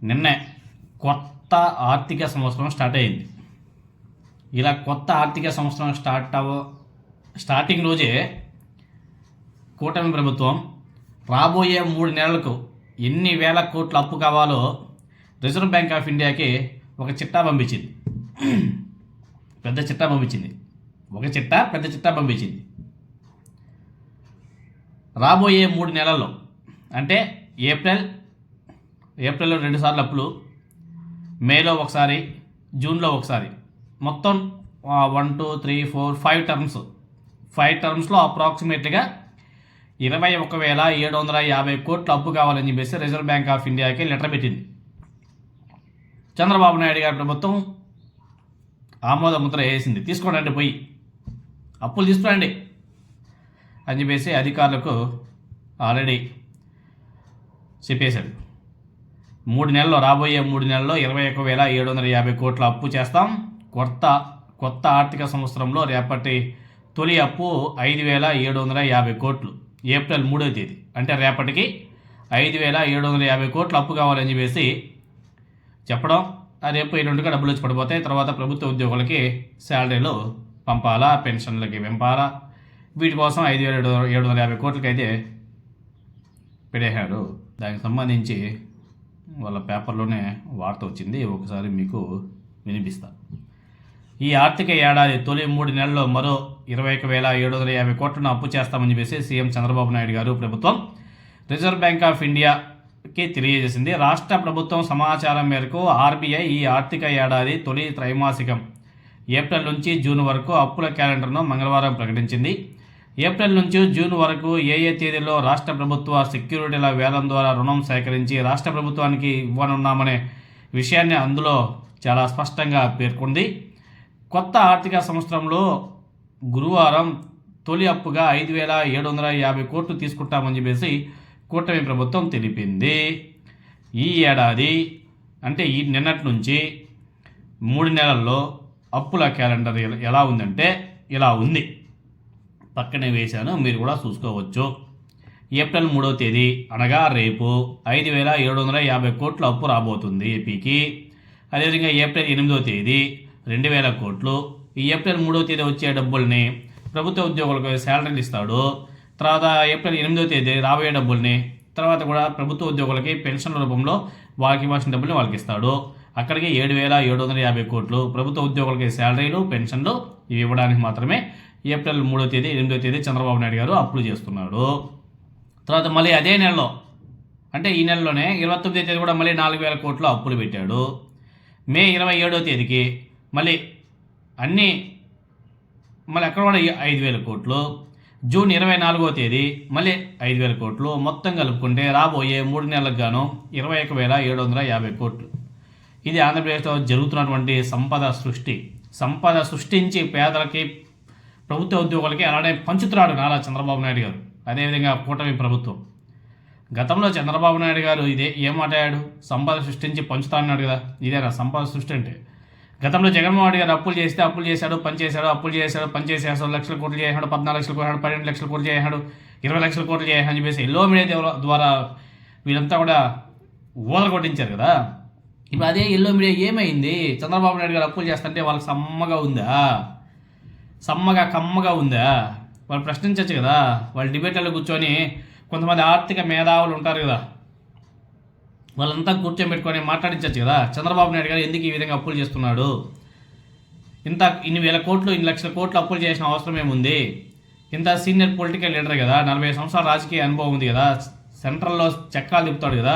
నిన్నే కొత్త ఆర్థిక సంవత్సరం స్టార్ట్ అయింది. ఇలా కొత్త ఆర్థిక సంవత్సరం స్టార్టింగ్ రోజే కూటమి ప్రభుత్వం రాబోయే 3 నెలలకు ఎన్ని వేల కోట్ల అప్పు కావాలో రిజర్వ్ బ్యాంక్ ఆఫ్ ఇండియాకి ఒక చిట్టా పంపించింది. పెద్ద చిట్టా పంపించింది. రాబోయే 3 నెలల్లో అంటే ఏప్రిల్లో 2 సార్లు అప్పులు, మేలో ఒకసారి, జూన్లో ఒకసారి, మొత్తం 1 2 3 4 5 టర్మ్స్లో అప్రాక్సిమేట్లీగా 21,750 కోట్ల అప్పు కావాలని చెప్పేసి రిజర్వ్ బ్యాంక్ ఆఫ్ ఇండియాకి లెటర్ పెట్టింది. చంద్రబాబు నాయుడు గారి ప్రభుత్వం ఆమోద ముద్ర వేసింది. తీసుకోండి, పోయి అప్పులు తీసుకురండి అని చెప్పేసి అధికారులకు ఆల్రెడీ చెప్పేశాడు. రాబోయే 3 నెలల్లో 21,750 కోట్ల అప్పు చేస్తాం. కొత్త ఆర్థిక సంవత్సరంలో రేపటి తొలి అప్పు 5,750 కోట్లు. ఏప్రిల్ 3వ తేదీ అంటే రేపటికి 5,750 కోట్ల అప్పు కావాలని చెప్పేసి చెప్పడం. రేపు ఎల్లుండిగా డబ్బులు వచ్చి పడిపోతాయి. తర్వాత ప్రభుత్వ ఉద్యోగులకి శాలరీలు పంపాలా, పెన్షన్లకి పంపాలా. వీటి కోసం 5,750 కోట్లకి అయితే పెడేశాడు. దానికి సంబంధించి వాళ్ళ పేపర్లోనే వార్త వచ్చింది, ఒకసారి మీకు వినిపిస్తా. ఈ ఆర్థిక ఏడాది తొలి 3 నెలల్లో మరో 21,750 కోట్లను అప్పు చేస్తామని చెప్పేసి సీఎం చంద్రబాబు నాయుడు గారు ప్రభుత్వం రిజర్వ్ బ్యాంక్ ఆఫ్ ఇండియాకి తెలియజేసింది. రాష్ట్ర ప్రభుత్వం సమాచారం మేరకు ఆర్బీఐ ఈ ఆర్థిక ఏడాది తొలి త్రైమాసికం ఏప్రిల్ నుంచి జూన్ వరకు అప్పుల క్యాలెండర్ను మంగళవారం ప్రకటించింది. ఏప్రిల్ నుంచి జూన్ వరకు ఏ తేదీల్లో రాష్ట్ర ప్రభుత్వ సెక్యూరిటీల వేలం ద్వారా రుణం సేకరించి రాష్ట్ర ప్రభుత్వానికి ఇవ్వనున్నామనే విషయాన్ని అందులో చాలా స్పష్టంగా పేర్కొంది. కొత్త ఆర్థిక సంవత్సరంలో గురువారం తొలి అప్పుగా 5,750 కోట్లు తీసుకుంటామని చెప్పేసి కూటమి ప్రభుత్వం తెలిపింది. ఈ ఏడాది అంటే ఈ నిన్నటి నుంచి 3 నెలల్లో అప్పుల క్యాలెండర్ ఎలా ఉందంటే ఇలా ఉంది. పక్కనే వేశాను, మీరు కూడా చూసుకోవచ్చు. ఏప్రిల్ 3వ తేదీ అనగా రేపు 5,750 కోట్ల అప్పు రాబోతుంది ఏపీకి. అదేవిధంగా ఏప్రిల్ 8వ తేదీ 2,000 కోట్లు. ఈ ఏప్రిల్ 3వ తేదీ వచ్చే డబ్బుల్ని ప్రభుత్వ ఉద్యోగులకు శాలరీలు ఇస్తాడు. తర్వాత ఏప్రిల్ 8వ తేదీ రాబోయే డబ్బుల్ని తర్వాత కూడా ప్రభుత్వ ఉద్యోగులకి పెన్షన్ల రూపంలో వాళ్ళకి ఇవ్వాల్సిన డబ్బుల్ని వాళ్ళకి ఇస్తాడు. అక్కడికి 7,750 కోట్లు ప్రభుత్వ ఉద్యోగులకి శాలరీలు, పెన్షన్లు ఇవి ఇవ్వడానికి మాత్రమే ఏప్రిల్ 3వ తేదీ 8వ తేదీ చంద్రబాబు నాయుడు గారు అప్పులు చేస్తున్నాడు. తర్వాత మళ్ళీ అదే నెలలో అంటే ఈ నెలలోనే 29వ తేదీ కూడా మళ్ళీ 4,000 కోట్లు అప్పులు పెట్టాడు. మే 27వ తేదీకి మళ్ళీ అక్కడ కూడా 5,000 కోట్లు. జూన్ 24వ తేదీ మళ్ళీ 5,000 కోట్లు. మొత్తం కలుపుకుంటే రాబోయే 3 నెలలకు గాను 21,750 కోట్లు. ఇది ఆంధ్రప్రదేశ్లో జరుగుతున్నటువంటి సంపద సృష్టించి పేదలకి, ప్రభుత్వ ఉద్యోగులకి అలానే పంచుతున్నాడు నారా చంద్రబాబు నాయుడు గారు. అదేవిధంగా కూటమి ప్రభుత్వం. గతంలో చంద్రబాబు నాయుడు గారు ఏం మాట్లాడాడు? సంపద సృష్టించి పంచుతా అన్నాడు కదా. ఇదేనా సంపద సృష్టి అంటే? గతంలో జగన్మోహన్ రెడ్డి గారు అప్పులు చేశాడు, పని చేశాడు, లక్షల కోట్లు చేశాడు, 14 లక్షల కోట్లు, 12 లక్షల కోట్లు చేశాడు, 20 లక్షల కోట్లు చేశాడు అని చెప్పేసి ఎల్లో మీడియా ద్వారా వీళ్ళంతా కూడా ఊదలు కొట్టించారు కదా. ఇప్పుడు అదే ఎల్లో మీడియా ఏమైంది? చంద్రబాబు నాయుడు గారు అప్పులు చేస్తుంటే వాళ్ళకి కమ్మగా ఉందా? వాళ్ళు ప్రశ్నించవచ్చు కదా. వాళ్ళు డిబేట్లలో కూర్చొని కొంతమంది ఆర్థిక మేధావులు ఉంటారు కదా, వాళ్ళంతా కూర్చోబెట్టుకొని మాట్లాడించవచ్చు కదా. చంద్రబాబు నాయుడు గారు ఎందుకు ఈ విధంగా అప్పులు చేస్తున్నాడు? ఇన్ని వేల కోట్లు, ఇన్ని లక్షల కోట్లు అప్పులు చేసిన అవసరం ఏముంది? ఇంత సీనియర్ పొలిటికల్ లీడర్ కదా, 40 సంవత్సరాల రాజకీయ అనుభవం ఉంది కదా, సెంట్రల్లో చక్రాలు తిప్పుతాడు కదా.